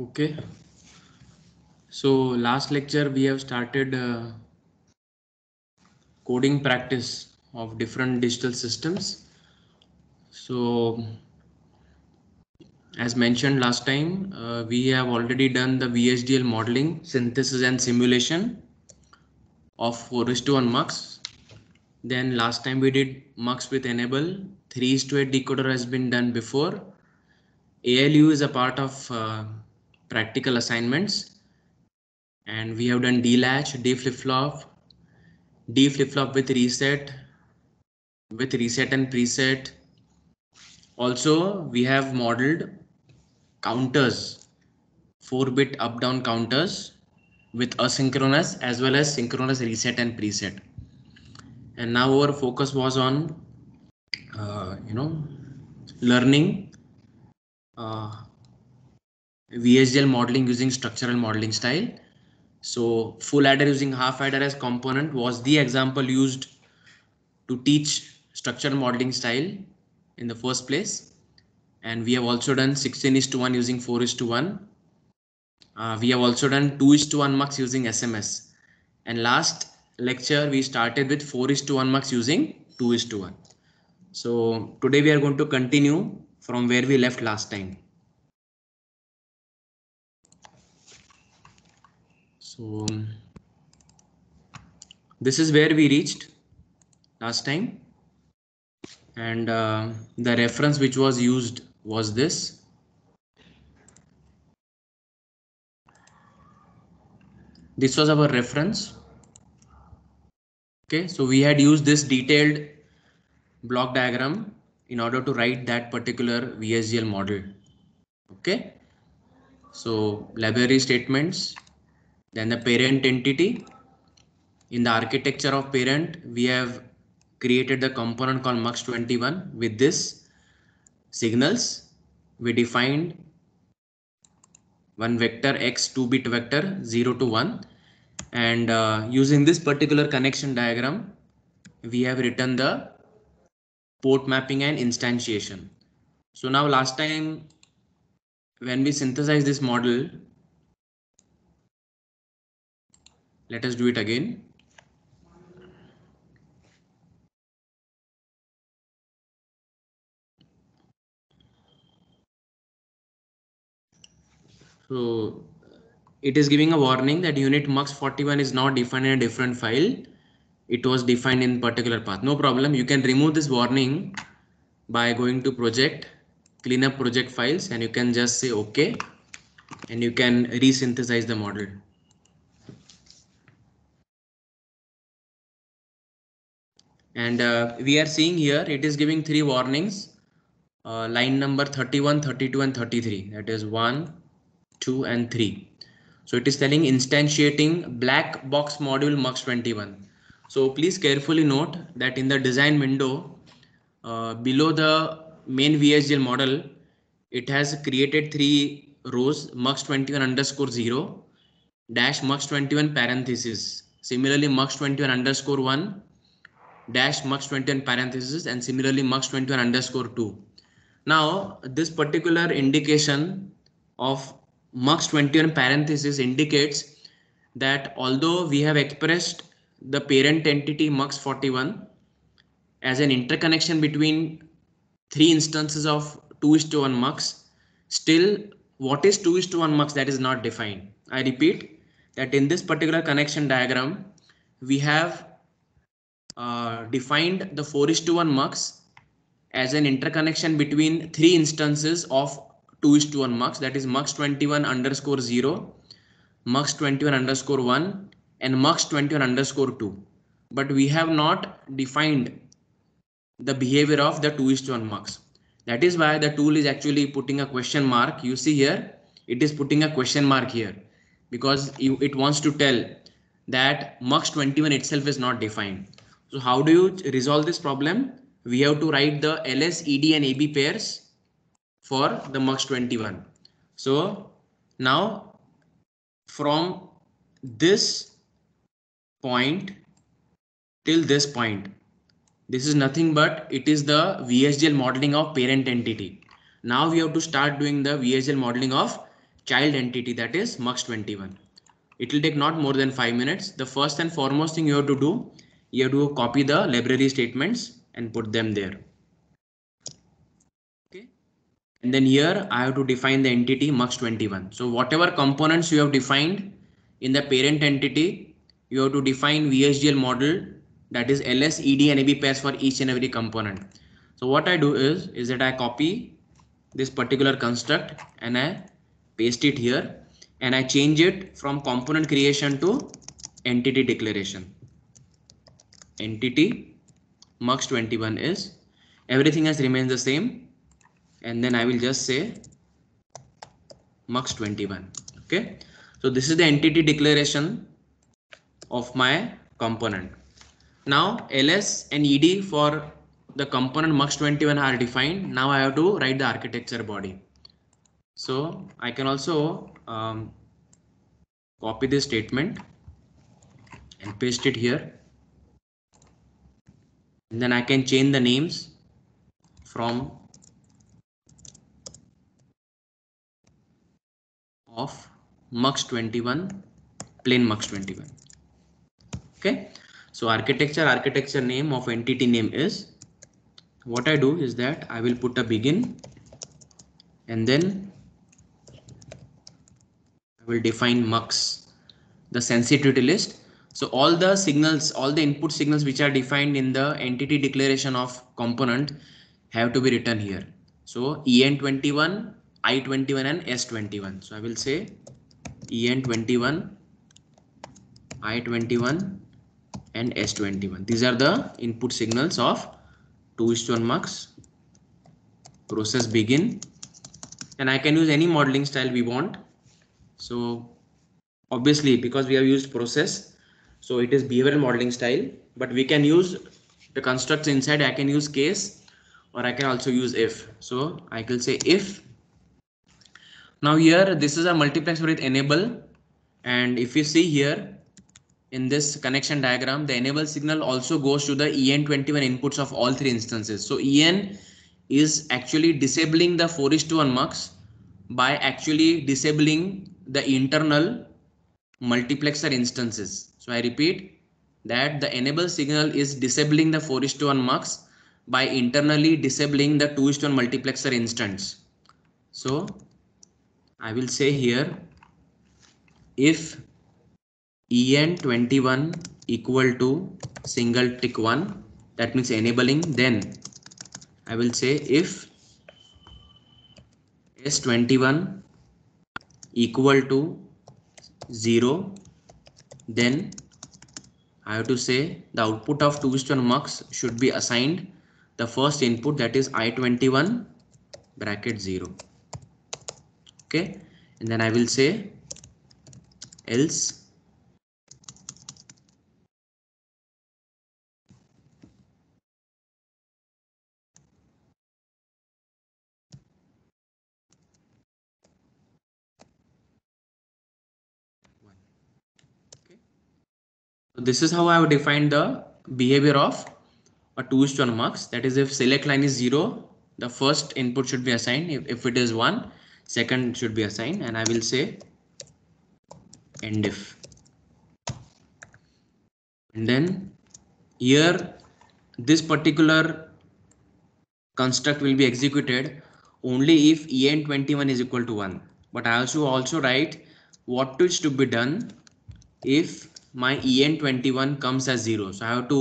Okay, so last lecture we have started coding practice of different digital systems. So as mentioned last time, we have already done the VHDL modeling, synthesis and simulation of 4:1 mux. Then last time we did mux with enable. 3:8 decoder has been done before. ALU is a part of practical assignments, and we have done D latch, D flip flop, D flip flop with reset and preset. Also, we have modeled counters, 4-bit up down counters with asynchronous as well as synchronous reset and preset. And now our focus was on learning VHDL modeling using structural modeling style. So full adder using half adder as component was the example used to teach structural modeling style in the first place. And we have also done 16:1 using 4:1. We have also done 2:1 mux using SMS. And last lecture we started with 4:1 mux using 2:1. So today we are going to continue from where we left last time. So this is where we reached last time, and the reference which was used was this. This was our reference. Okay, so we had used this detailed block diagram in order to write that particular VHDL model. Okay, so library statements, then the parent entity. In the architecture of parent, we have created the component called mux21 with this signals. We defined one vector x 2-bit vector 0 to 1, and using this particular connection diagram we have written the port mapping and instantiation. So now last time when we synthesize this model, let us do it again. So it is giving a warning that unit mux41 is not defined in a different file. It was defined in particular path. No problem. You can remove this warning by going to project, clean up project files, and you can just say OK, and you can resynthesize the model. And we are seeing here it is giving 3 warnings, line number 31, 32 and 33, that is 1, 2 and 3. So it is telling instantiating black box module mux21. So please carefully note that in the design window below the main VHDL model, it has created 3 rows, mux21 underscore 0 dash mux21 parenthesis. Similarly mux21 underscore 1 dash mux21 parenthesis, and similarly mux21 underscore 2. Now this particular indication of mux21 parenthesis indicates that although we have expressed the parent entity mux41 as an interconnection between 3 instances of 2:1 mux, still what is 2:1 mux, that is not defined. I repeat that in this particular connection diagram we have defined the 4:1 mux as an interconnection between 3 instances of 2:1 mux, that is mux21 underscore 0, mux21 underscore 1 and mux21 underscore 2. But we have not defined the behavior of the 2:1 mux. That is why the tool is actually putting a question mark. You see here it is putting a question mark here because it wants to tell that mux21 itself is not defined. So how do you resolve this problem? We have to write the LS, ED and AB pairs for the mux21. So now from this point till this point, this is nothing but it is the VHDL modeling of parent entity. Now we have to start doing the VHDL modeling of child entity, that is mux21. It will take not more than 5 minutes. The first and foremost thing you have to do, you have to copy the library statements and put them there. Okay. And then here I have to define the entity mux21. So whatever components you have defined in the parent entity, you have to define VHDL model, that is ls, ed and ab pairs for each and every component. So what I do is that I copy this particular construct and I paste it here, and I change it from component creation to entity declaration. Entity mux21 is, everything else remains the same, and then I will just say mux21. Okay, so this is the entity declaration of my component. Now ls and ed for the component mux21 are defined. Now I have to write the architecture body. So I can also copy this statement and paste it here, and then I can change the names from of mux21 plain mux21. Okay, so architecture name of entity name is, what I do is that I will put a begin, and then I will define mux, the sensitivity list. So all the signals, all the input signals which are defined in the entity declaration of component have to be written here. So en21, i21 and s21. So I will say en21, i21 and s21. These are the input signals of 2:1 mux, process begin, and I can use any modeling style we want. So obviously because we have used process, so it is behavioral modeling style, but we can use the constructs inside. I can use case, or I can also use if. So I will say if. Now here this is a multiplexer with enable, and if you see here in this connection diagram, the enable signal also goes to the en21 inputs of all three instances. So en is actually disabling the 4:1 mux by actually disabling the internal multiplexer instances. So I repeat that the enable signal is disabling the 4:1 mux by internally disabling the 2:1 multiplexer instance. So I will say here, if en21 equal to single tick 1, that means enabling, then I will say if s21 equal to 0, then I have to say the output of 2:1 mux should be assigned the first input, that is i21 bracket 0. Okay, and then I will say else So this is how I have defined the behavior of a 2:1 mux. That is, if select line is 0, the first input should be assigned. If it is 1, second should be assigned, and I will say end if. And then here this particular construct will be executed only if en21 is equal to 1. But I also write what is to be done if my en21 comes as 0. So I have to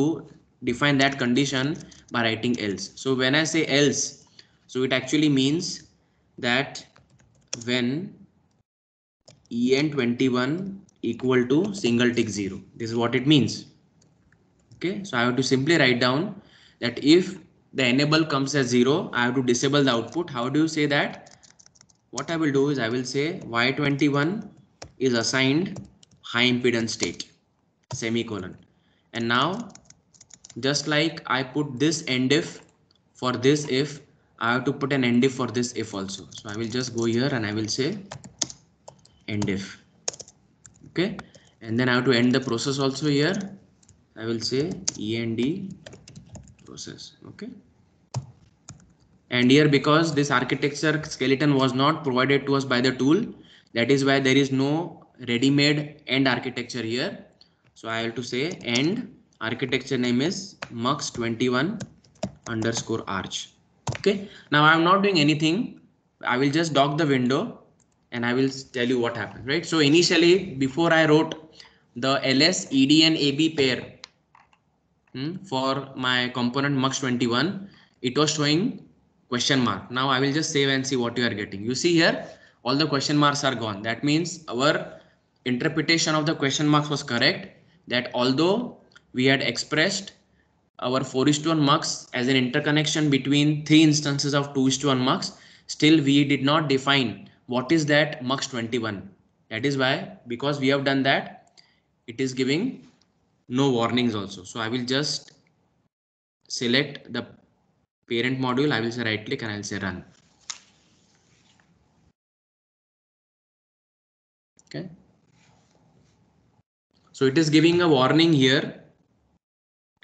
define that condition by writing else. So when I say else, so it actually means that when en21 equal to single tick 0, this is what it means. Okay, so I have to simply write down that if the enable comes as 0, I have to disable the output. How do you say that? What I will do is I will say y21 is assigned high impedance state, semicolon. And now just like I put this end if for this if, I have to put an end if for this if also. So I will just go here and I will say end if. Okay, and then I have to end the process also here. I will say end process. Okay, and here because this architecture skeleton was not provided to us by the tool, That is why there is no ready-made end architecture here. So I have to say end architecture name is mux 21 underscore arch. Okay, now I am not doing anything. I will just dock the window and I will tell you what happened, right? So initially, before I wrote the ls ed and ab pair for my component mux 21, it was showing question mark. Now I will just save and see what you are getting. You see here, all the question marks are gone. That means our interpretation of the question marks was correct, that although we had expressed our 4:1 mux as an interconnection between three instances of 2:1 mux, still we did not define what is that mux 21. That is why, because we have done that, it is giving no warnings also. So I will just select the parent module. I will say right click and I will say run. Okay. So it is giving a warning here,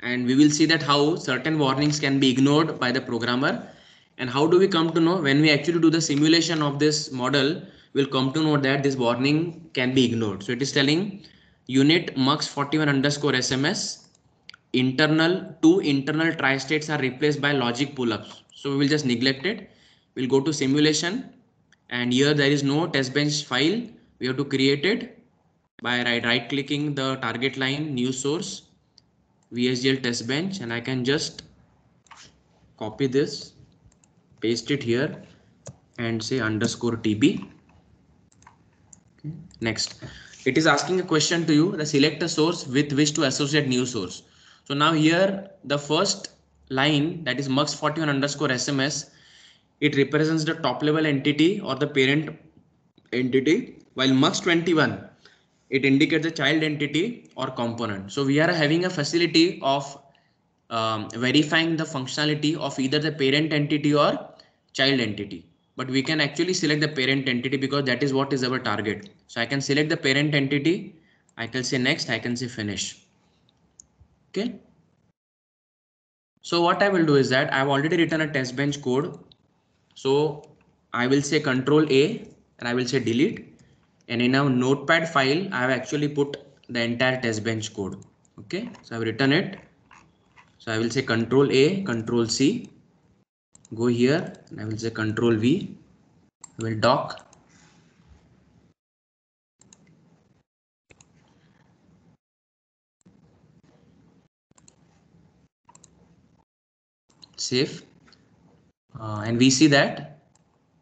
and we will see that how certain warnings can be ignored by the programmer. And how do we come to know? When we actually do the simulation of this model, we'll come to know that this warning can be ignored. So it is telling unit mux 41 underscore SMS two internal tri-states are replaced by logic pull-ups. So we will just neglect it. We'll go to simulation, and here there is no test bench file. We have to create it by right clicking the target line, new source, VHDL test bench, and I can just copy this, paste it here and say underscore TB. Okay. Next, it is asking a question to you, the select a source with which to associate new source. So now here the first line, that is mux 41 underscore SMS, it represents the top level entity or the parent entity, while mux 21 it indicates the child entity or component. So we are having a facility of verifying the functionality of either the parent entity or child entity, but we can actually select the parent entity because that is what is our target. So I can select the parent entity, I can say next, I can say finish. Okay, so what I will do is that I've already written a test bench code, so I will say control A and I will say delete, and in a notepad file I have actually put the entire test bench code. Okay, so I've written it. So I will say control A, control C, go here and I will say control V, I will dock, save, and we see that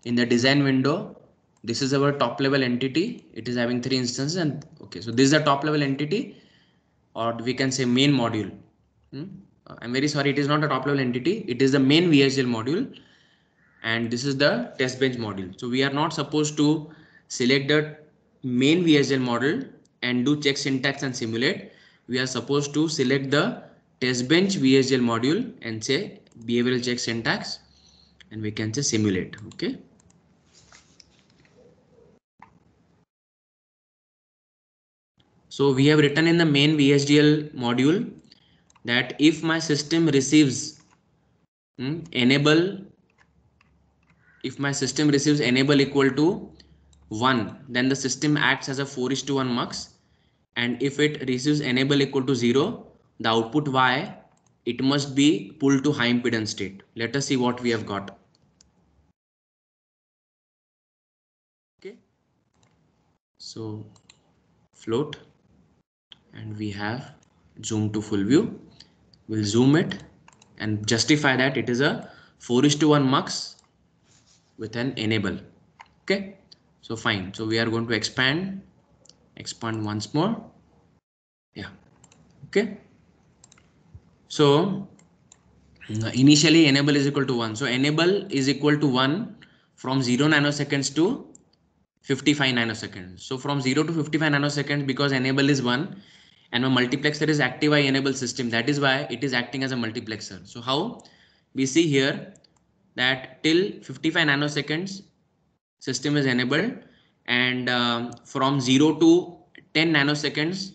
in the design window, this is our top level entity. It is having three instances, and okay, so this is the top level entity, or we can say main module. I'm very sorry, it is not a top level entity, it is the main VHDL module, and this is the test bench module. So we are not supposed to select the main VHDL model and do check syntax and simulate. We are supposed to select the test bench VHDL module and say behavioral check syntax, and we can say simulate. Okay. So we have written in the main VHDL module that if my system receives enable, if my system receives enable equal to 1, then the system acts as a 4:1 mux, and if it receives enable equal to 0, the output Y, it must be pulled to high impedance state. Let us see what we have got. Okay, so float, and we have zoom to full view. We'll zoom it and justify that it is a 4:1 mux with an enable. Okay, so fine. So we are going to expand once more. Yeah. Okay, so initially enable is equal to 1. So enable is equal to 1 from 0 nanoseconds to 55 nanoseconds. So from 0 to 55 nanoseconds, because enable is 1 and my multiplexer is active I enable system, that is why it is acting as a multiplexer. So how we see here that till 55 nanoseconds system is enabled, and from 0 to 10 nanoseconds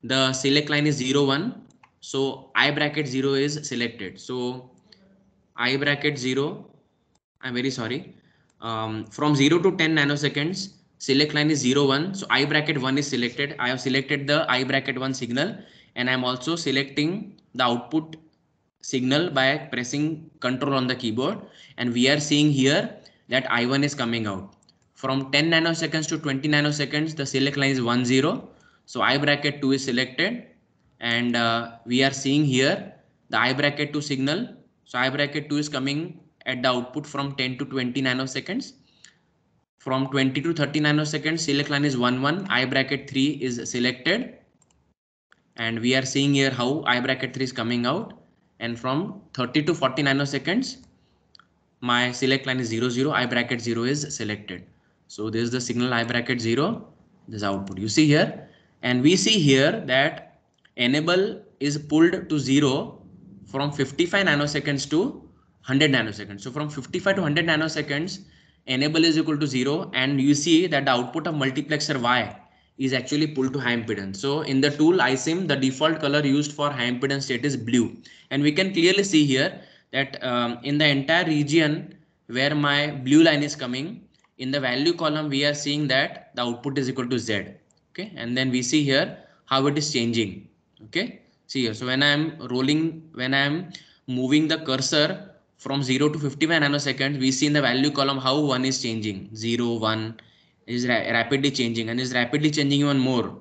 the select line is 0 1, so I bracket 0 is selected. So I bracket 0, I'm very sorry, from 0 to 10 nanoseconds select line is 0 1, so I bracket 1 is selected. I have selected the I bracket 1 signal, and I am also selecting the output signal by pressing control on the keyboard, and we are seeing here that I1 is coming out. From 10 nanoseconds to 20 nanoseconds, the select line is 1 0, so I bracket 2 is selected, and we are seeing here the I bracket 2 signal. So I bracket 2 is coming at the output from 10 to 20 nanoseconds. From 20 to 30 nanoseconds, select line is 1 1, I bracket 3 is selected, and we are seeing here how I bracket 3 is coming out. And from 30 to 40 nanoseconds, my select line is 0 0, I bracket 0 is selected. So this is the signal I bracket 0, this output you see here. And we see here that enable is pulled to 0 from 55 nanoseconds to 100 nanoseconds. So from 55 to 100 nanoseconds, enable is equal to 0, and you see that the output of multiplexer Y is actually pulled to high impedance. So in the tool ISIM, the default color used for high impedance state is blue, and we can clearly see here that in the entire region where my blue line is coming, in the value column we are seeing that the output is equal to Z. Okay, and then we see here how it is changing. Okay, see here, so when I am moving the cursor from 0 to 55 nanoseconds, we see in the value column how 1 is changing. 0 1 is rapidly changing, and is rapidly changing even more.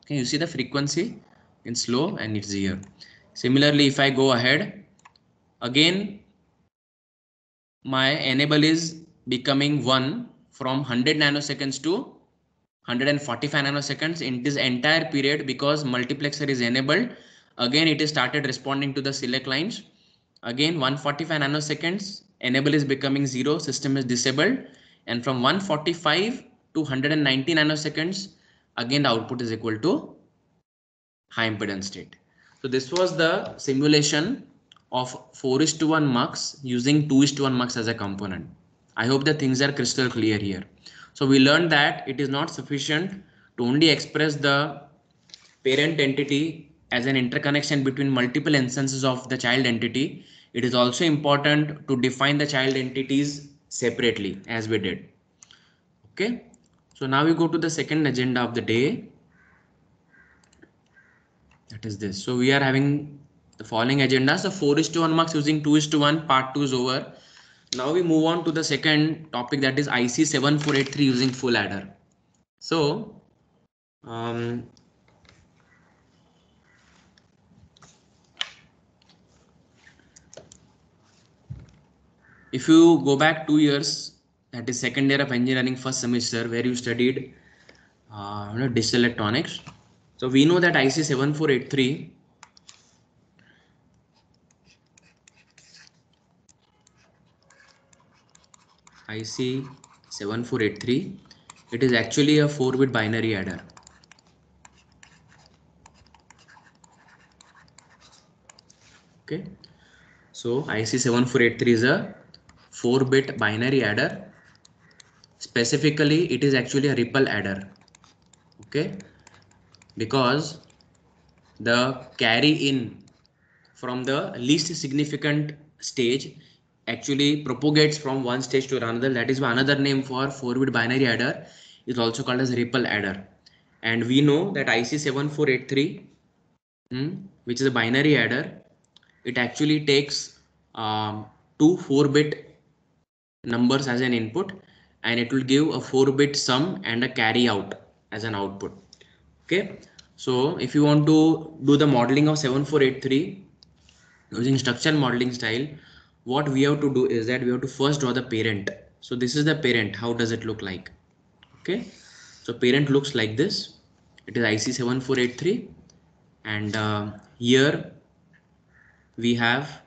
Okay, you see the frequency in slow, and it's here. Similarly, if I go ahead again, my enable is becoming 1 from 100 nanoseconds to 145 nanoseconds in this entire period. Because multiplexer is enabled, again it is started responding to the select lines. Again 145 nanoseconds, enable is becoming 0, system is disabled, and from 145 to 190 nanoseconds, again the output is equal to high impedance state. So this was the simulation of 4:1 mux using 2:1 mux as a component. I hope that things are crystal clear here. So we learned that it is not sufficient to only express the parent entity as an interconnection between multiple instances of the child entity. It is also important to define the child entities separately, as we did. Okay, so now we go to the second agenda of the day. That is this. So we are having the following agenda. So 4:1 mux using 2:1, part 2 is over. Now we move on to the second topic, that is IC 7483 using full adder. So if you go back 2 years, that is second year of engineering, first semester, where you studied digital electronics. So we know that IC 7483 it is actually a 4-bit binary adder. Okay, so IC 7483 is a 4-bit binary adder. Specifically, it is actually a ripple adder. Okay, because the carry in from the least significant stage actually propagates from one stage to another. That is why another name for 4-bit binary adder is also called as ripple adder. And we know that IC 7483, which is a binary adder, it actually takes two 4-bit numbers as an input, and it will give a 4-bit sum and a carry out as an output. Okay, so if you want to do the modeling of 7483 using structure modeling style, what we have to do is that we have to first draw the parent. So this is the parent. How does it look like? Okay, so parent looks like this. It is IC 7483, and here we have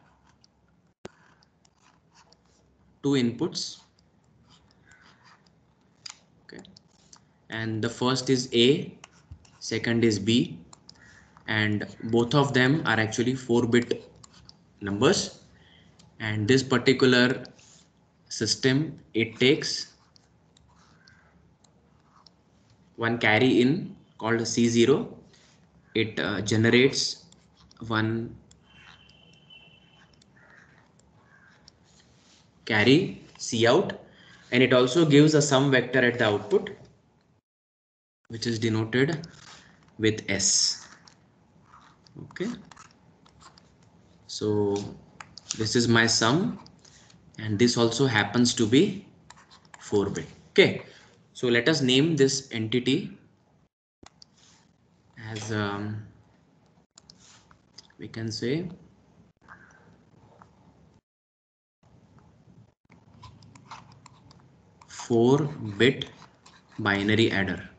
two inputs. Okay, and the first is A, second is B, and both of them are actually 4-bit numbers. And this particular system, it takes one carry in called C0. It generates one carry C out, and it also gives a sum vector at the output, which is denoted with S. Okay, so this is my sum, and this also happens to be 4-bit. Okay, so let us name this entity as we can say 4-bit binary adder,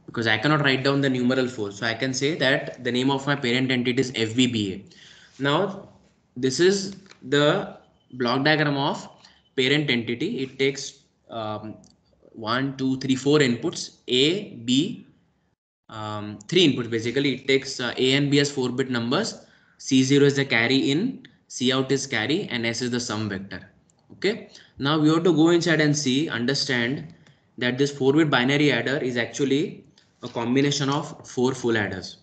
because I cannot write down the numeral 4. So I can say that the name of my parent entity is FBBA. Now this is the block diagram of parent entity. It takes 1, 2, 3, 4 inputs, A, B, 3 inputs basically. It takes A and B as 4-bit numbers, C0 is the carry in, C out is carry, and S is the sum vector. Okay, now we have to go inside and see, understand that this 4-bit binary adder is actually a combination of 4 full adders.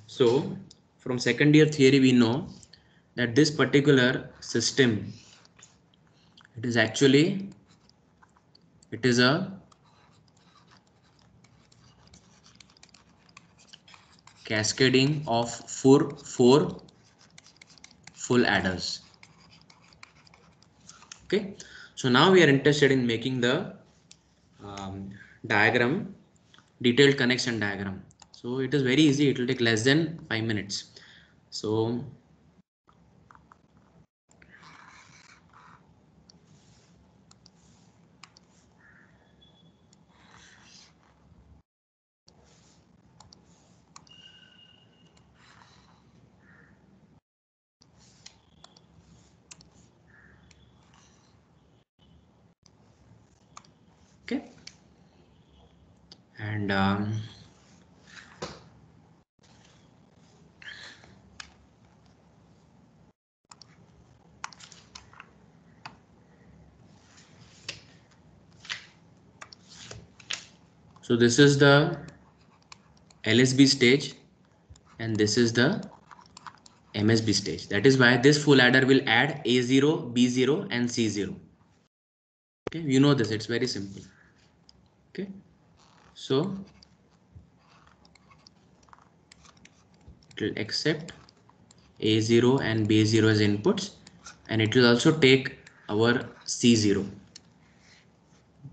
So from second year theory we know that this particular system, it is actually, it is a cascading of four full adders. Okay, so now we are interested in making the diagram, detailed connection diagram. So it is very easy, it will take less than 5 minutes. So okay, and so this is the LSB stage and this is the MSB stage. That is why this full adder will add A0, B0 and C0. Okay, you know this, it's very simple. Okay, so it will accept A0 and B0 as inputs, and it will also take our C0.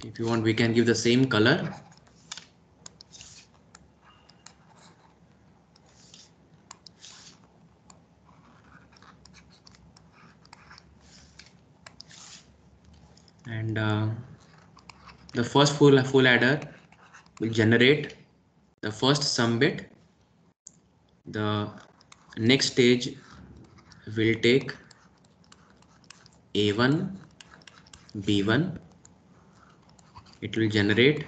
If you want, we can give the same color. And the first full adder will generate the first sum bit. The next stage will take A1, B1. It will generate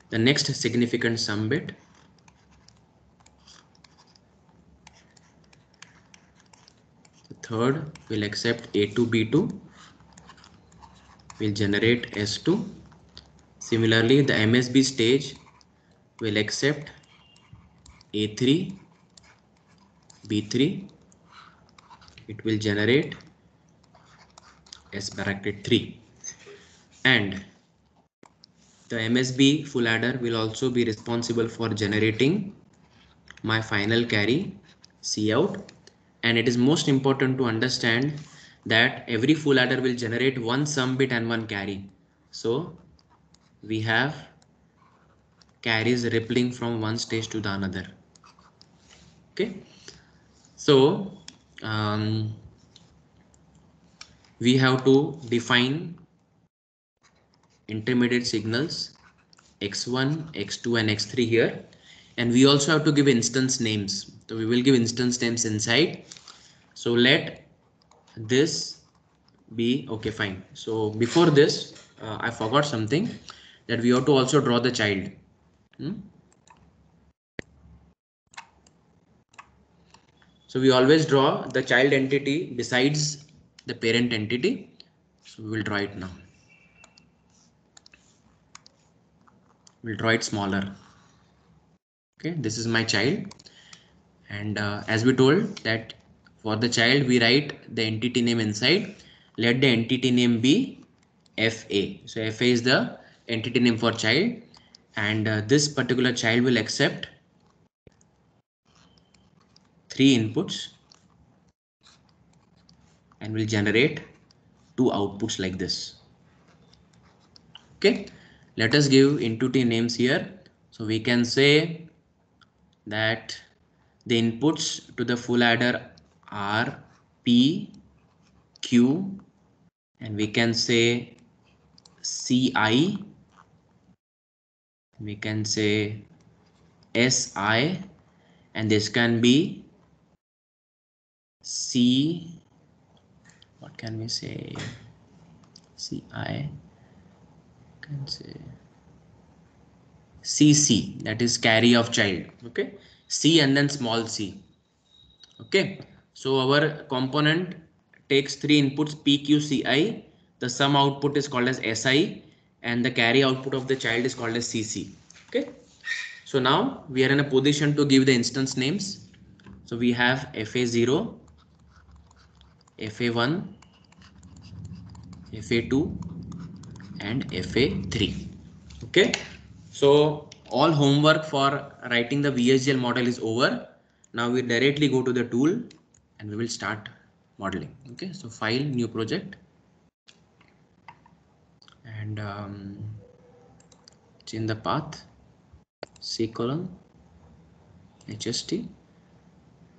the next significant sum bit. The third will accept A2, B2, will generate S2. Similarly, the MSB stage will accept A3, B3. It will generate S bracket 3. And the MSB full adder will also be responsible for generating my final carry C out. And it is most important to understand that every full adder will generate one sum bit and one carry. So we have carries rippling from one stage to the another. Okay, so we have to define intermediate signals x1, x2 and x3 here, and we also have to give instance names. So we will give instance names inside. So let this be okay, fine. So before this I forgot something, that we have to also draw the child. So we always draw the child entity besides the parent entity. So we will draw it now. We'll draw it smaller. Okay, this is my child, and as we told that for the child we write the entity name inside. Let the entity name be FA. So FA is the entity name for child, and this particular child will accept 3 inputs and will generate 2 outputs like this. Okay, let us give entity names here. So we can say that the inputs to the full adder are P, Q, and we can say CI, we can say SI, and this can be C, what can we say, CI, can say CC, that is carry of child. Okay, C and then small c. Okay, so our component takes 3 inputs P, Q, CI. The sum output is called as SI, and the carry output of the child is called as CC. Okay, so now we are in a position to give the instance names. So we have FA0, FA1, FA2, and FA3. Okay, so all homework for writing the VHDL model is over. Now we directly go to the tool and we will start modeling. Okay, so file, new project, and change the path, C colon HST,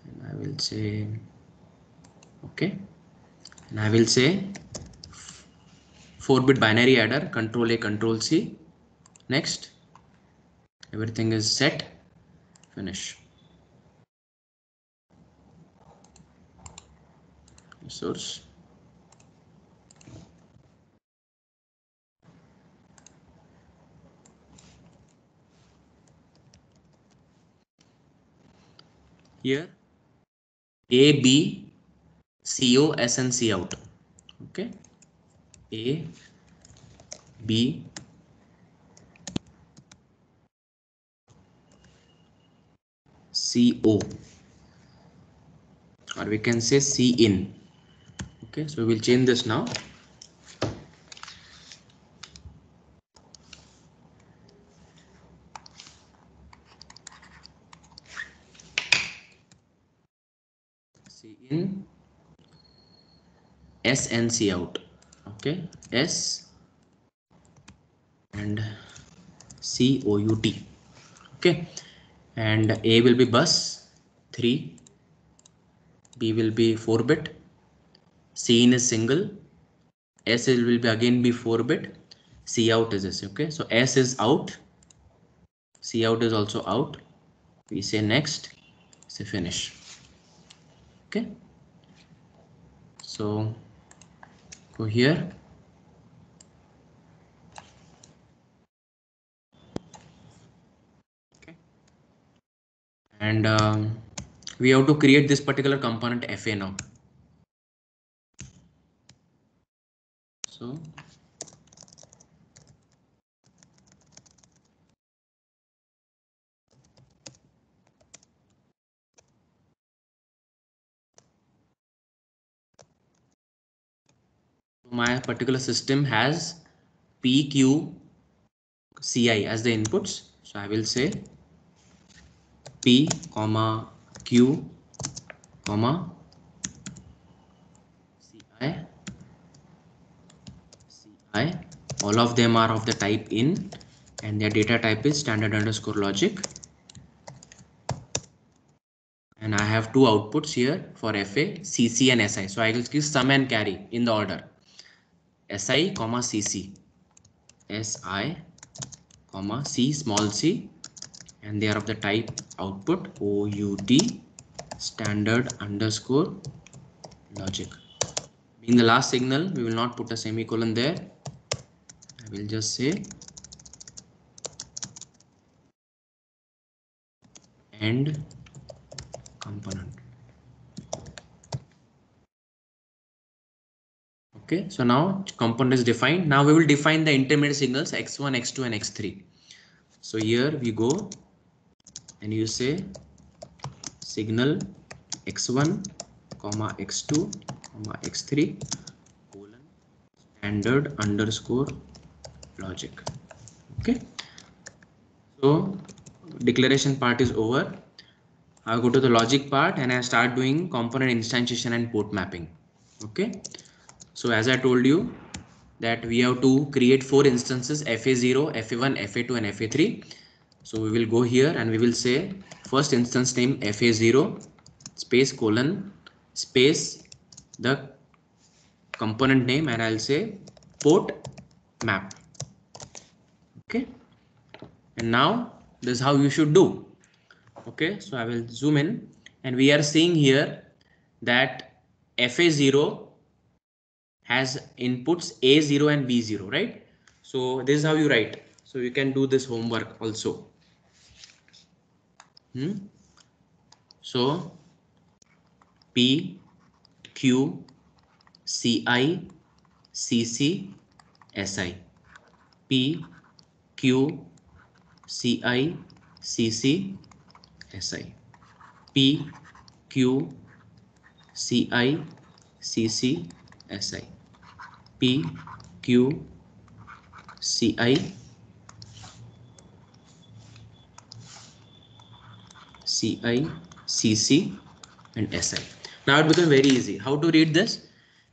and I will say okay, and I will say 4-bit binary adder, Control A, Control C. Next, everything is set, finish. Source. Here A, B, CO, S and C out. Okay, A, B, CO, or we can say C in. Okay, so we will change this now. C in, S and C out. Okay, S and C O U T. Okay, and A will be bus 3, B will be 4-bit, C in is single, S will be again be 4-bit, C out is this. Okay, so S is out, C out is also out. We say next, say finish. Okay, so go here, okay, and we have to create this particular component FA now. So my particular system has P, Q, CI as the inputs. So I will say P, comma Q, comma CI, CI. All of them are of the type in, and their data type is standard underscore logic. And I have 2 outputs here for FA, CC and SI. So I will give sum and carry in the order. SI, comma CC, SI, comma C, small c, and they are of the type output OUT standard underscore logic. In the last signal, we will not put a semicolon there. I will just say end component. Okay, so now component is defined. Now we will define the intermediate signals x1, x2 and x3. So here we go and you say signal x1, comma x2, comma x3, colon standard underscore logic. Okay, so declaration part is over. I'll go to the logic part and I start doing component instantiation and port mapping. Okay, so as I told you that we have to create 4 instances, FA0, FA1, FA2 and FA3. So we will go here and we will say first instance name FA0 space colon space the component name, and I'll say port map. Okay, and now this is how you should do. Okay, so I will zoom in and we are seeing here that FA0 has inputs A0 and B0, right? So this is how you write. So you can do this homework also. So P, Q, CI, CC, SI. P, Q, CI, CC, SI. P, Q, CI, CC, SI. P, Q, CI, CI, CC and SI. Now it becomes very easy. How to read this?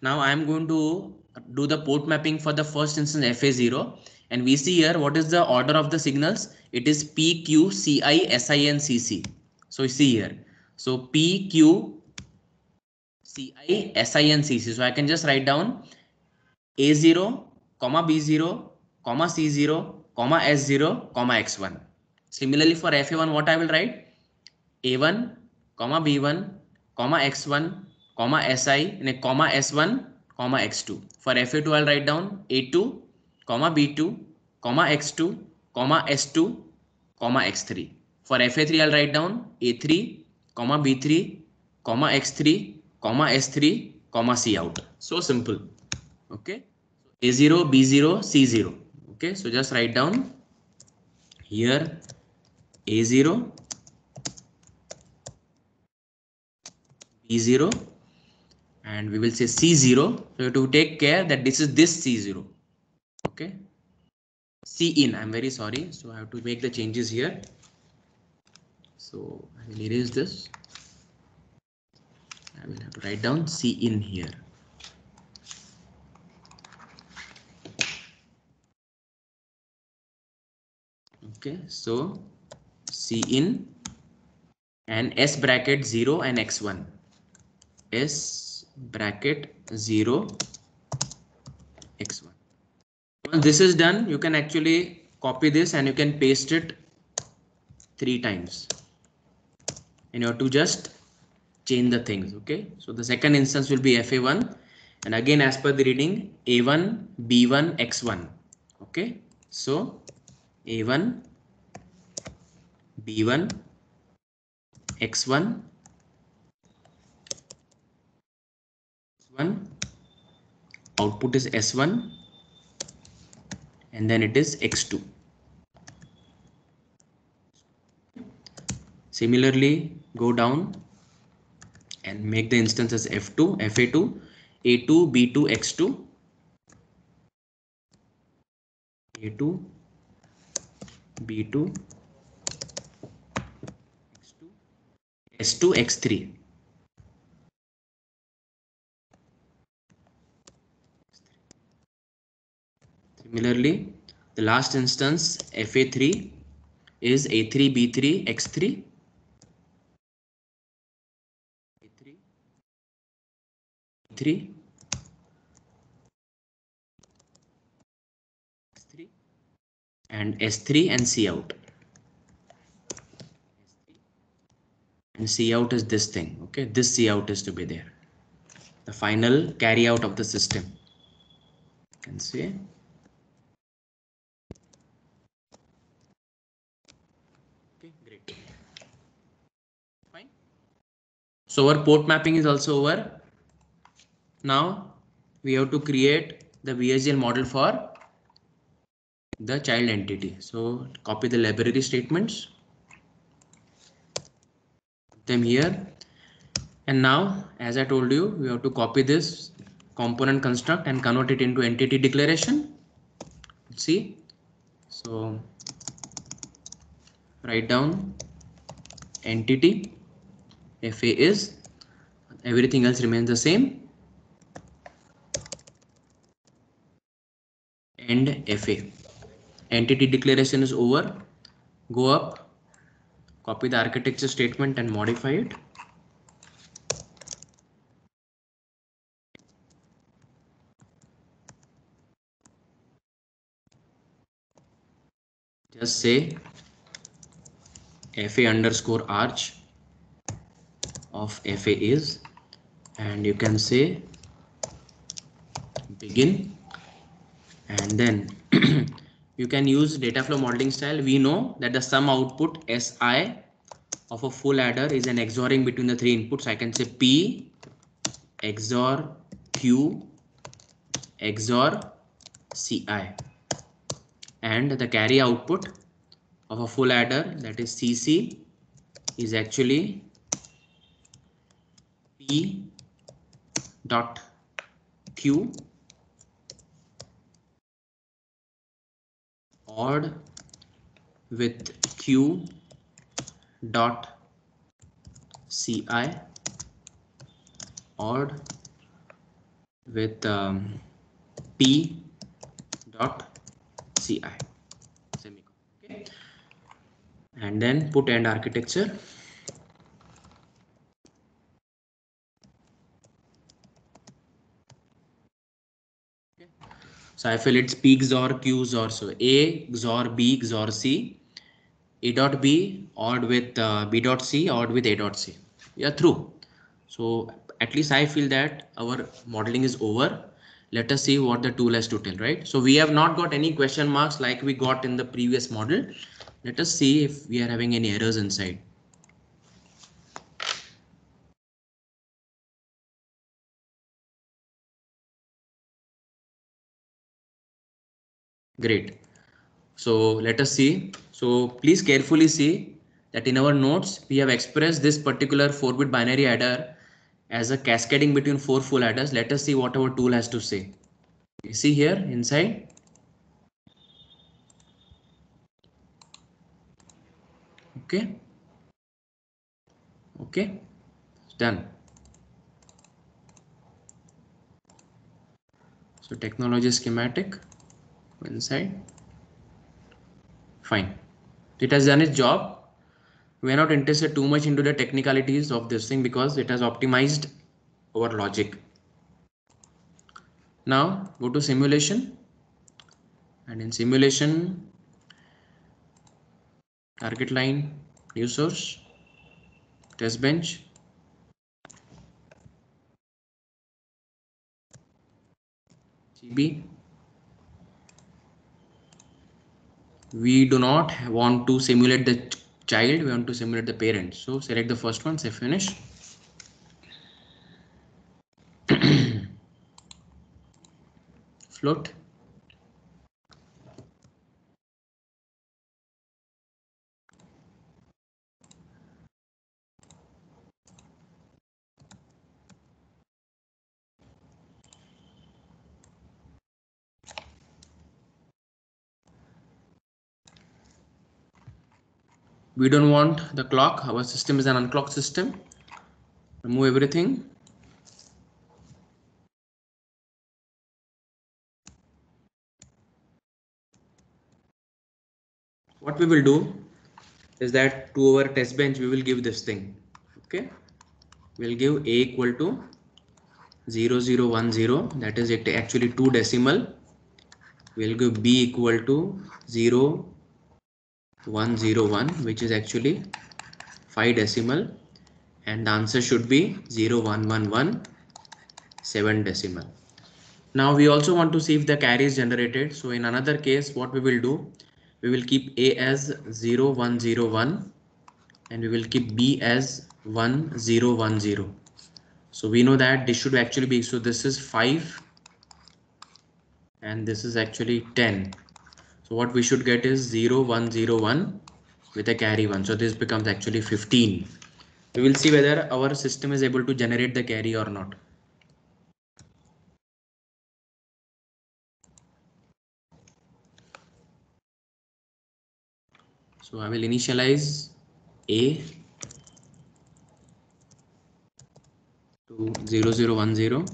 Now I am going to do the port mapping for the first instance FA0, and we see here what is the order of the signals. It is P, Q, CI, SI and CC. So you see here. So P, Q, CI, SI and CC. So I can just write down A0, B0, C0, S0, X1. Similarly for FA1, what I will write? A1, B1, X1, SI, S1, X2. For FA2, I'll write down A2, B2, X2, S2, X3. For FA3, I'll write down A3, B3, X3, S3, C out. So simple. Okay. A0, B0, C0. Okay. So just write down here A0, B0 and we will say C0. So you have to take care that this is this C0. Okay. C in, I'm very sorry. So I have to make the changes here. So I will erase this. I will have to write down C in here. Okay. So C in and S bracket 0 and X1. S bracket 0 X1. Once this is done, you can actually copy this and you can paste it 3 times. And you have to just change the things. Okay. So the second instance will be FA1. And again, as per the reading, A1, B1, X1. Okay. So A1, B1, X1, output is S1 and then it is X2. Similarly, go down and make the instance as F2, FA2, A2, B2, X2, A2, B2, X2, S2, X3. Similarly, the last instance FA3 is A3, B3, X3, A3, B3, X3 and S3 and C out. And C out is this thing. Okay, this C out is to be there. The final carry out of the system. You can see. Okay, great. Fine. So our port mapping is also over. Now we have to create the VHDL model for the child entity. So copy the library statements, put them here, and now as I told you, we have to copy this component construct and convert it into entity declaration. See, so write down entity FA is, everything else remains the same, and FA. Entity declaration is over. Go up, copy the architecture statement and modify it. Just say FA underscore arch of FA is, and you can say begin, and then you can use data flow modeling style. We know that the sum output SI of a full adder is an XORing between the three inputs. I can say P XOR Q XOR CI, and the carry output of a full adder, that is CC, is actually P dot Q odd with Q dot CI odd with P dot CI, semicolon. Okay, and then put end architecture. Okay. So I feel it's P XOR Q XOR, so A XOR B XOR C, A dot B odd with B dot C odd with A dot C. Yeah, true. So at least I feel that our modeling is over. Let us see what the tool has to tell, right? So we have not got any question marks like we got in the previous model. Let us see if we are having any errors inside. Great. So let us see. So please carefully see that in our notes, we have expressed this particular 4-bit binary adder as a cascading between 4 full adders. Let us see what our tool has to say. You see here inside. Okay. Okay. Done. So technology schematic inside. Fine. It has done its job. We are not interested too much into the technicalities of this thing because it has optimized our logic. Now go to simulation, and in simulation, target line, new source, test bench. GB. We do not want to simulate the child, we want to simulate the parent. So select the first one, say finish. Float. We don't want the clock. Our system is an unclocked system. Remove everything. What we will do is that to our test bench we will give this thing. Okay, we'll give a equal to 0010, that is it actually 2 decimal. We'll give b equal to 0101, which is actually 5 decimal, and the answer should be 0111, 7 decimal. Now we also want to see if the carry is generated. So in another case, what we will do, we will keep a as 0101 and we will keep b as 1010. So we know that this should actually be, so this is 5 and this is actually 10. So what we should get is 0101 with a carry 1. So this becomes actually 15. We will see whether our system is able to generate the carry or not. So I will initialize A to 0010,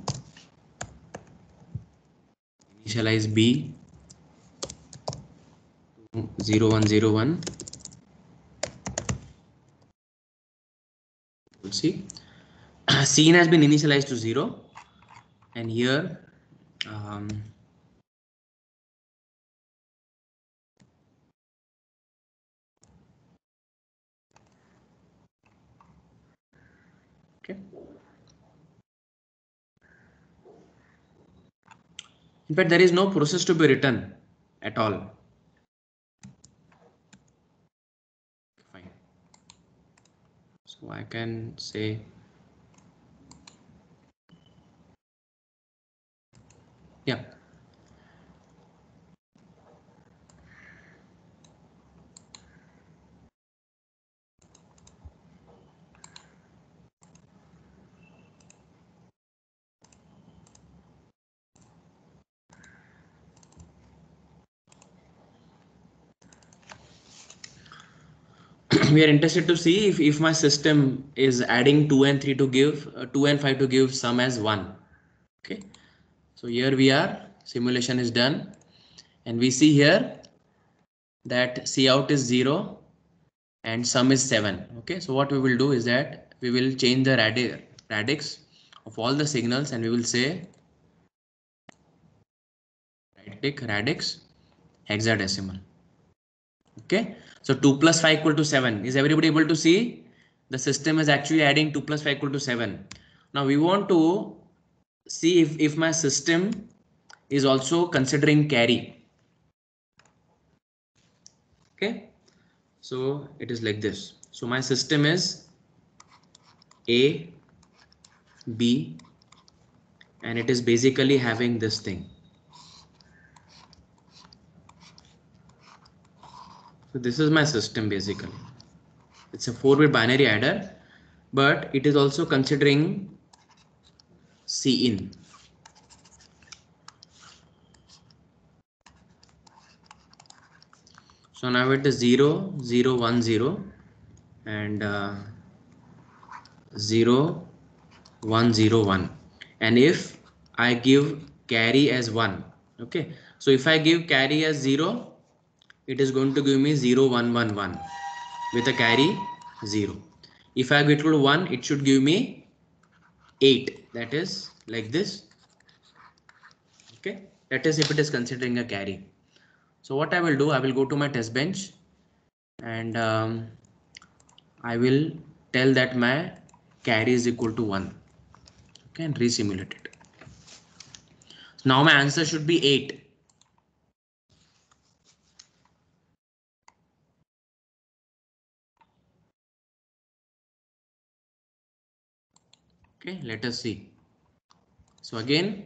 initialize B to 0101. We'll see. Scene has been initialized to 0, and here okay. In fact, there is no process to be written at all. Fine. So I can say yeah. We are interested to see if my system is adding 2 and 3 to give 2 and 5 to give sum as 1. Okay, so here we are, simulation is done, and we see here that C out is 0 and sum is 7. Okay, so what we will do is that we will change the radix of all the signals, and we will say radix hexadecimal. Okay, so 2 plus 5 equal to 7. Is everybody able to see? The system is actually adding 2 plus 5 equal to 7. Now we want to see if my system is also considering carry. Okay, so it is like this. So my system is A, B, and it is basically having this thing. So this is my system basically. It's a 4-bit binary adder, but it is also considering Cin. So now it is 0, 0, 1, 0 and 0, 1, 0, 1. And if I give carry as 1, okay. So if I give carry as 0, it is going to give me 0, 1, 1, 1 with a carry 0. If I get to 1, it should give me 8. That is like this. Okay. That is if it is considering a carry. So what I will do, I will go to my test bench and I will tell that my carry is equal to 1. Okay, and resimulate it. Now my answer should be 8. Okay, let us see. So again,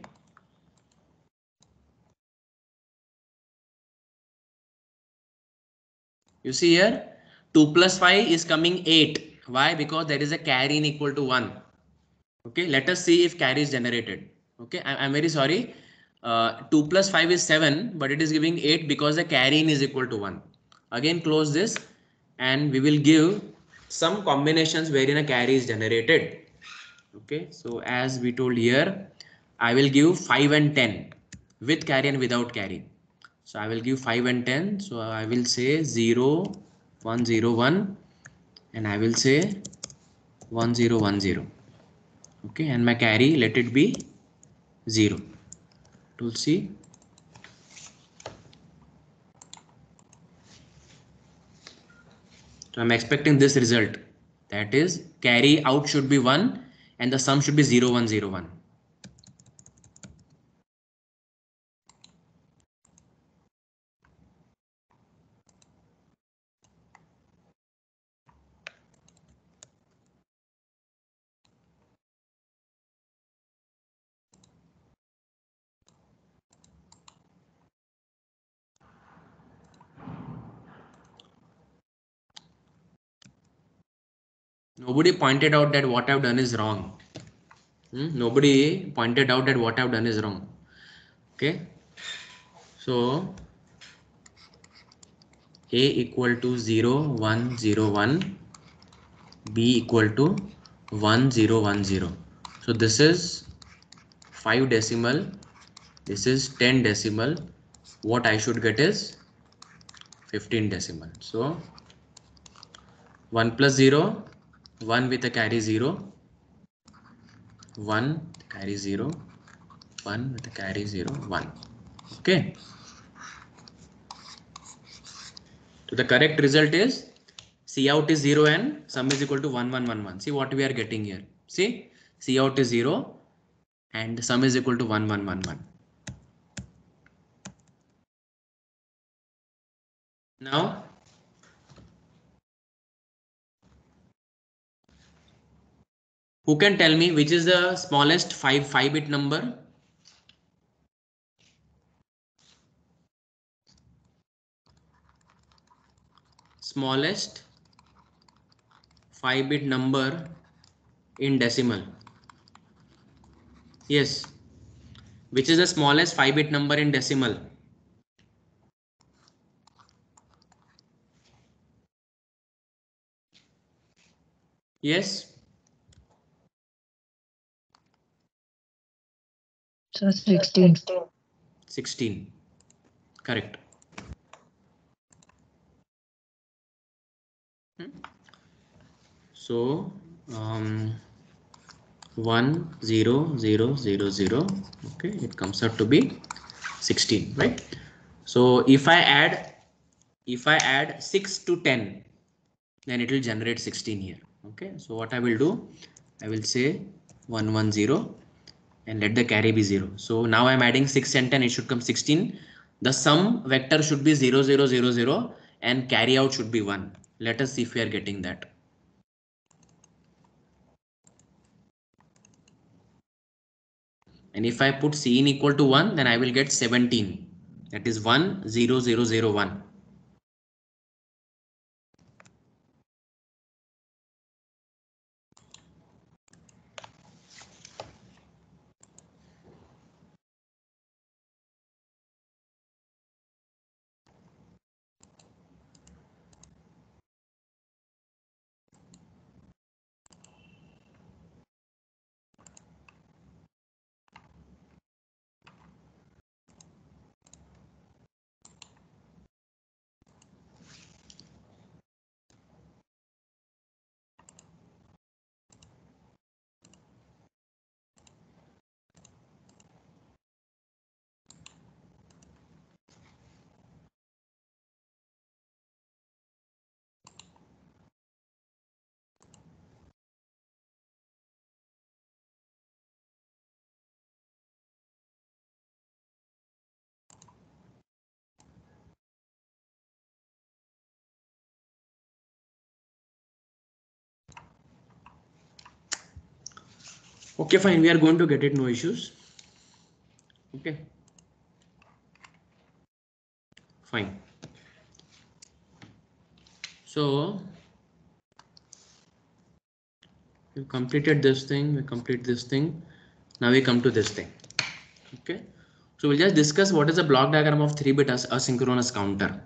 you see here 2 plus 5 is coming 8. Why? Because there is a carry in equal to 1. Okay, let us see if carry is generated. Okay, I'm very sorry. 2 plus 5 is 7, but it is giving 8 because the carry in is equal to 1. Again, close this and we will give some combinations wherein a carry is generated. Okay, so as we told here, I will give 5 and 10 with carry and without carry. So I will give 5 and 10. So I will say 0, 1, 0, 1 and I will say 1, 0, 1, 0. Okay, and my carry, let it be 0. To see. So I'm expecting this result. That is carry out should be 1 and the sum should be 0, 1, 0, 1. Nobody pointed out that what I've done is wrong. Nobody pointed out that what I've done is wrong. Okay. So A equal to 0 1 0 1, B equal to 1 0 1 0. So this is 5 decimal, this is 10 decimal. What I should get is 15 decimal. So 1 plus 0, 1 with a carry 0, 1 carry 0, 1 with a carry 0, 1. Okay. So the correct result is C out is 0 and sum is equal to 1 1 1 1. See what we are getting here. See, C out is 0 and sum is equal to 1 1 1 1. Now who can tell me which is the smallest 5-bit number? Smallest 5-bit number in decimal. Yes. Which is the smallest 5-bit number in decimal? Yes. So 16. 16. Correct. So 1 0 0 0 0. Okay, it comes out to be 16, right? So if I add 6 to 10, then it will generate 16 here. Okay, so what I will do, I will say 1 1 0 and let the carry be 0. So now I'm adding 6 and 10, it should come 16. The sum vector should be 0 0 0 0 and carry out should be 1. Let us see if we are getting that. And if I put Cin equal to 1, then I will get 17. That is 1 0 0 0 1. Okay, fine. We are going to get it. No issues. Okay. Fine. So we completed this thing. We complete this thing. Now we come to this thing. Okay. So we'll just discuss what is the block diagram of 3-bit asynchronous counter.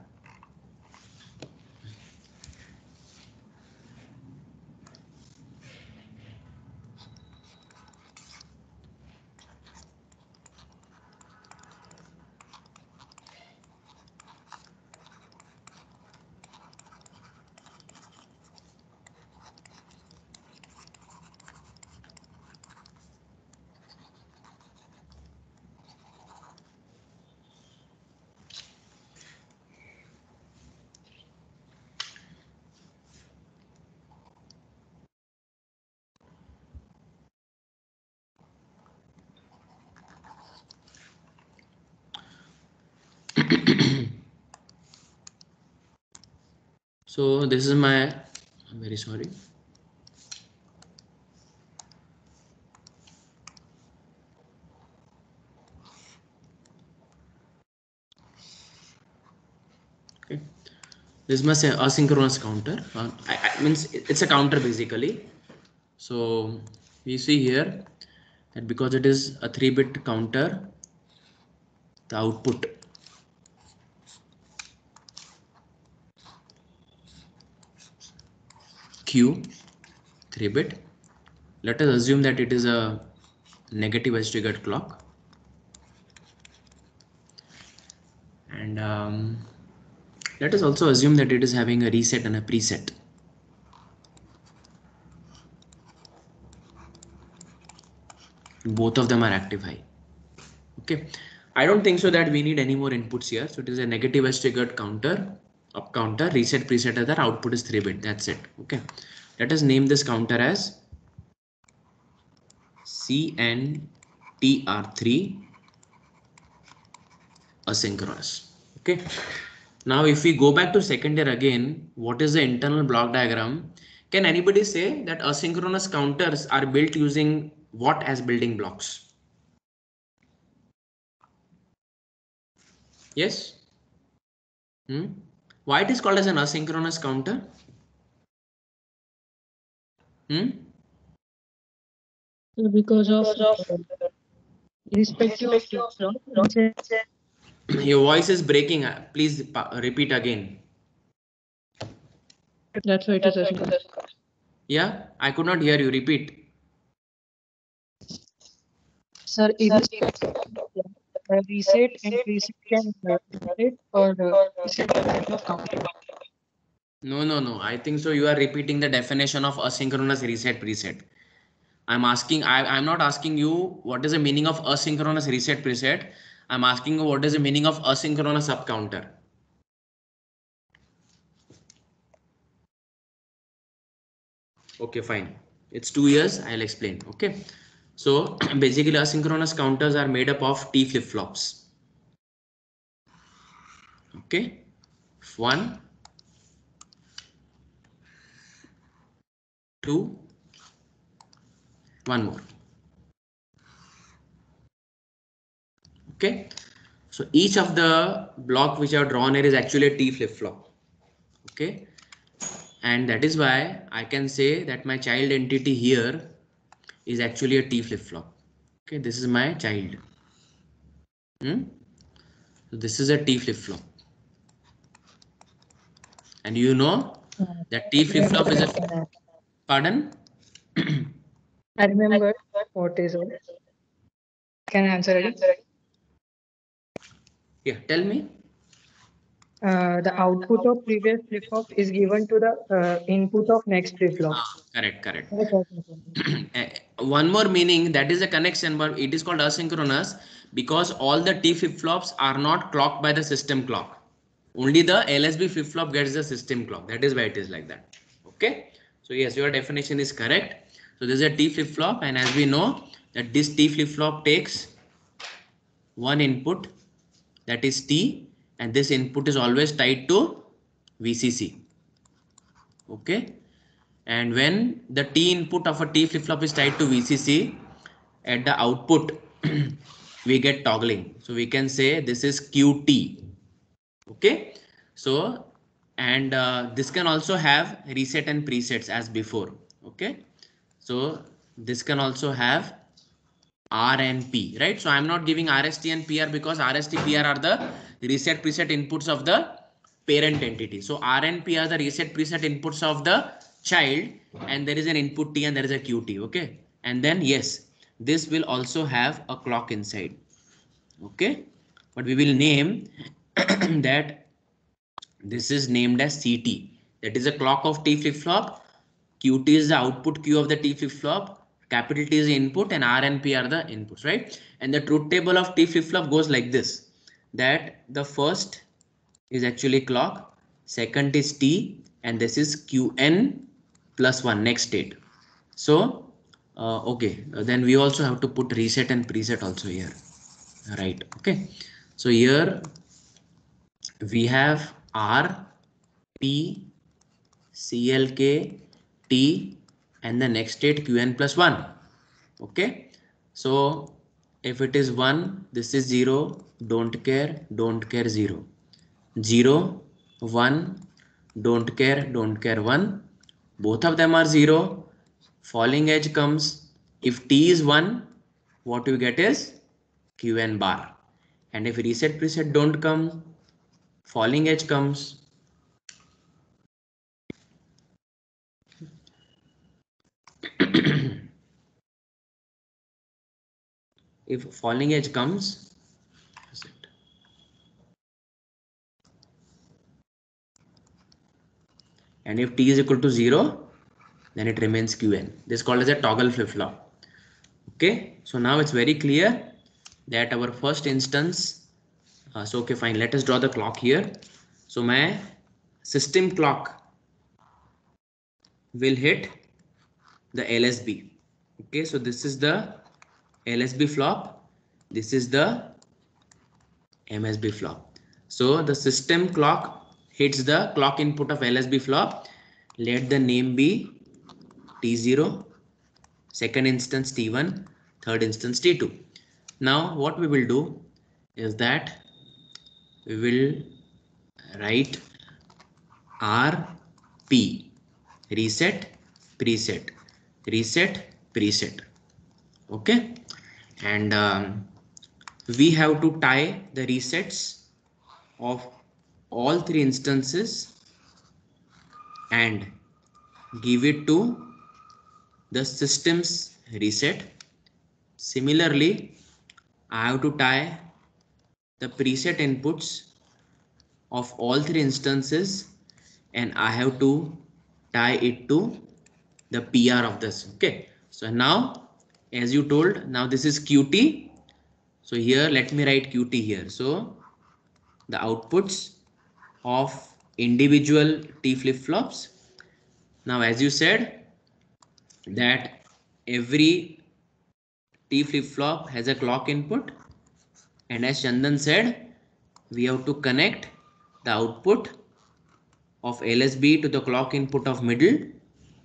So this is my, I'm very sorry. Okay. This is my asynchronous counter. Means it's a counter basically. So we see here that because it is a 3-bit counter, the output Q 3-bit. Let us assume that it is a negative edge triggered clock, and let us also assume that it is having a reset and a preset. Both of them are active high. Okay, I don't think so that we need any more inputs here. So it is a negative edge triggered counter, up counter, reset, preset, other output is 3-bit. That's it. Okay, let us name this counter as CNTR3 asynchronous. Okay, now if we go back to second year again, what is the internal block diagram? Can anybody say that asynchronous counters are built using what as building blocks? Yes. Why it is called as an asynchronous counter? Because of irrespective of Your voice is breaking. Please repeat again. that's why it is asynchronous. Yeah, I could not hear you. Repeat. Sir, irrespective of reset and preset can reset or reset the value of counter. No. I think so. You are repeating the definition of asynchronous reset preset. I'm not asking you what is the meaning of asynchronous reset preset. I'm asking you what is the meaning of asynchronous up counter. Okay, fine. It's 2 years. I'll explain. Okay. So basically asynchronous counters are made up of T flip-flops. Okay. 1, 2, one more. Okay. So each of the block which I have drawn here is actually a T flip-flop. Okay. And that is why I can say that my child entity here is actually a T flip-flop. Okay, this is my child. So this is a T flip-flop. And you know that T flip-flop is a... Pardon? I remember what is it. Can I answer it? Yeah, tell me. The output of previous flip flop is given to the input of next flip flop. Correct. One more meaning, that is a connection, but it is called asynchronous because all the T flip-flops are not clocked by the system clock. Only the LSB flip-flop gets the system clock. That is why it is like that. Okay. So yes, your definition is correct. So this is a T flip-flop, and as we know that this T flip-flop takes one input, that is T, and this input is always tied to VCC. Okay. And when the T input of a T flip-flop is tied to VCC, at the output we get toggling. So we can say this is QT. Okay. So and this can also have reset and presets as before. Okay. So this can also have R and P, right? So I'm not giving RST and PR because RST, PR are the reset preset inputs of the parent entity. So R and P are the reset preset inputs of the child, and there is an input T and there is a QT. Okay. And then yes, this will also have a clock inside. Okay. But we will name that this is named as CT. That is a clock of T flip-flop. QT is the output Q of the T flip-flop. Capital T is the input and R and P are the inputs, right? And the truth table of T flip-flop goes like this. That the first is actually clock, second is T, and this is QN plus 1, next state. So, okay, then we also have to put reset and preset also here, right? Okay, so here we have R, P, CLK, T, and the next state Qn plus 1. Okay, so if it is 1, this is 0, don't care, 0. 0, 1, don't care 1. Both of them are 0. Falling edge comes. If T is 1, what you get is Qn bar. And if reset preset don't come, falling edge comes. if falling edge comes, and if t is equal to 0, then it remains qn. This is called as a toggle flip-flop. Okay, so now it's very clear that our first instance, so okay, fine, let us draw the clock here. So my system clock will hit the LSB. Okay, so this is the LSB flop, this is the MSB flop. So the system clock hits the clock input of LSB flop. Let the name be T0, second instance T1, third instance T2. Now what we will do is that we will write RP, reset, preset, reset, preset. Okay, and we have to tie the resets of all three instances and give it to the system's reset. Similarly, I have to tie the preset inputs of all three instances and I have to tie it to the PR of this. Okay, so now as you told, now this is QT. So here let me write QT here. So the outputs of individual T flip-flops. Now as you said that every T flip-flop has a clock input, and as Chandan said, we have to connect the output of LSB to the clock input of middle,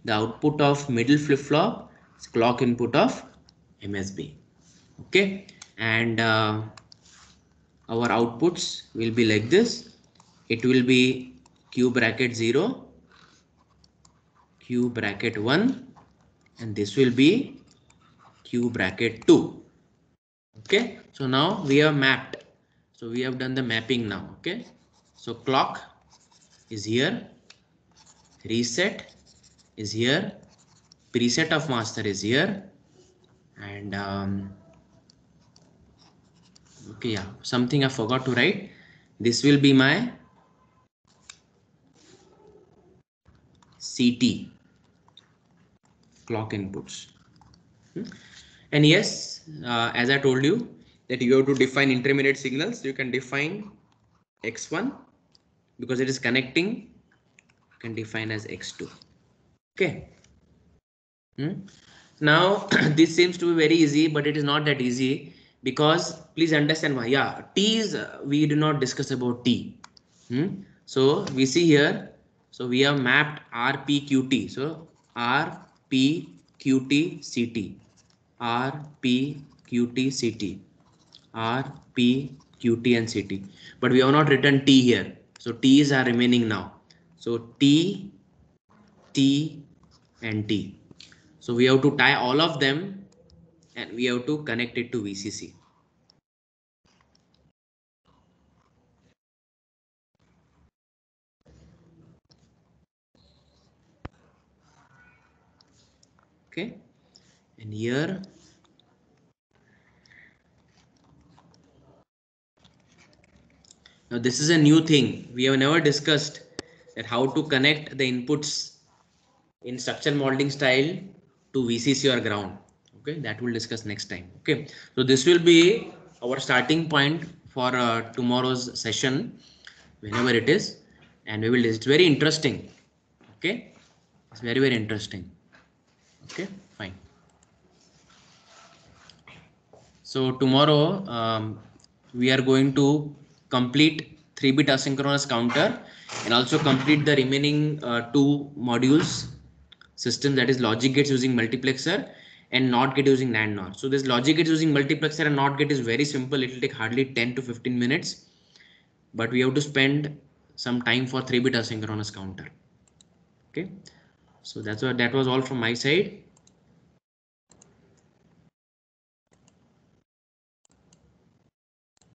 the output of middle flip-flop is clock input of MSB. Okay, and our outputs will be like this. It will be Q bracket 0, Q bracket 1, and this will be Q bracket 2. Okay, so now we have mapped. So we have done the mapping now. Okay, so clock is here, reset is here, preset of master is here, and okay, yeah, something I forgot to write. This will be my CT, clock inputs. And yes, as I told you that you have to define intermediate signals, you can define x1 because it is connecting, you can define as x2. Okay. Now this seems to be very easy, but it is not that easy, because please understand why. Yeah, T is we do not discuss about T. So we see here, so we have mapped RPQT. So RPQT RPQT RPQT and CT, but we have not written T here. So T's are remaining now. So T, T and T. So we have to tie all of them and we have to connect it to VCC. Okay, and here now this is a new thing. We have never discussed that how to connect the inputs in structural modeling style to VCC or ground. Okay, that we'll discuss next time. Okay, so this will be our starting point for tomorrow's session, whenever it is, and we will. It's very interesting. Okay, it's very interesting. Okay, fine. So tomorrow we are going to complete 3-bit asynchronous counter and also complete the remaining 2 modules system, that is logic gates using multiplexer and NOT gate using NAND NOR. So this logic gate using multiplexer and NOT gate is very simple. It will take hardly 10 to 15 minutes, but we have to spend some time for 3-bit asynchronous counter. Okay, so that was all from my side.